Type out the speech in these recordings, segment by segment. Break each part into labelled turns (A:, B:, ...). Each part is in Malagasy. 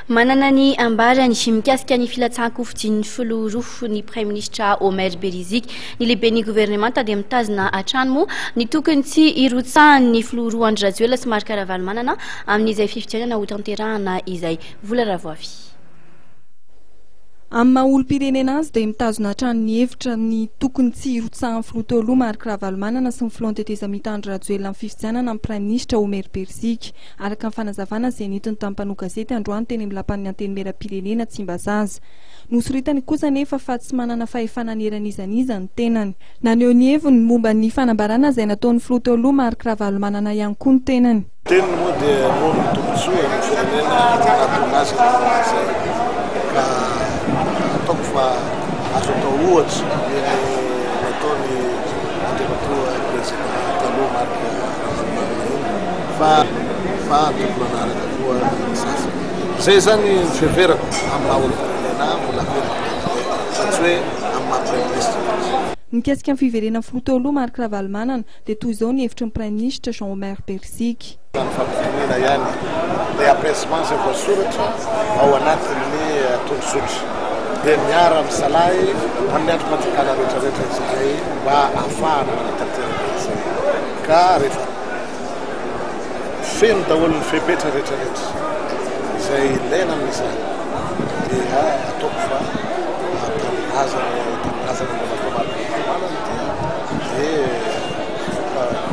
A: manana ny ambarany mikasika ny filatsan-kofitsian'ny filoha ny Premier ministre Omer Berizik ny lehiben'ny gouvernemanta dia mitazona hatrany moa ny tokony tsy irotsahan'ny filoha roa Andry Rajoelina sy Marc Ravalomanana amin'izay fifidianana ho tanterahana izay vola ravoavy.
B: Amin'ny maha-olom-pirenena azy dia mitazona hatrany ny hevitra ny tokony tsy irotsahan'ny filoha teo aloha Marc Ravalomanana sy ny filohan-teteza mita Andry Rajoelina amin'ny fifidianana amin'ny Premier ministre Omer Berizik. Araka ny fanazavana izay nentiny tamin'ny mpanohy gazety androany teny amin'ny lapan'ny antenimieram-pirenena Tsimbazaza. Nosoritany kosa nefa fa tsy manana fahefana neran'izaniza ny tenany. Naneho ny heviny momba ny fanambarana izay nataon'ny filoha teo aloha Marc Ravalomanana ihany koa ny tenany.
C: Teniny moa dia noho ny tombontsoa amin'ny firenena nahatonga azy ka ataoko fa azo atao ohatry nataony andriamatoa presidenta taloha Marc Ravalomanana fa tokony anaraka koa sasany. Zay zany ny fiheverako amin'ny maha-olom-pirenena mbola fa tsy hoe amin'ny maha-Premier ministre.
B: Mikasika amin'ny fiverenan'ny filoha teo aloha Marc Ravalomanana dia toy izao ny hevitry ny Premier ministre Jean-Omer Berizik.
C: Ny fampirenena ihany ilay apaisement izay voasoratra ao anatin'ny tondrosotra dia miara misalahy amin'ny androm-panjakana rehetrarehetra izay mba ahafahana manatanteraka izay ka rehefa feno daholo ny fepetra rehetrarehetra izay ilaina amin'izany dia ataoko fa tanazana mbola fa Marc Ravalomanana dia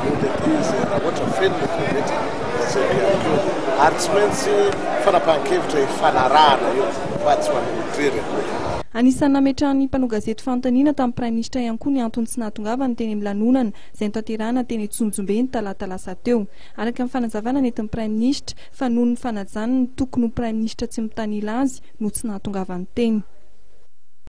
C: modety izay raha ohatra feno ny fepetra izay biako ary tsy maintsy fanapahan-kevitra hifanarahana io fa tsy manodrerana.
B: Anisan'ny nametrahany mpanohy gazety fanontaniana tamin'ny Premier ministre ihany koa ny antony tsy nahatongavany teny amin'ny lanonana izay notanterahana teny Tsonjombe ny talata lasa teo. Araka ny fanazavana nentin'ny Premier ministre fa noho ny fanajanany tokony ho Premier ministre tsy mitanila azy no tsy nahatongavany teny.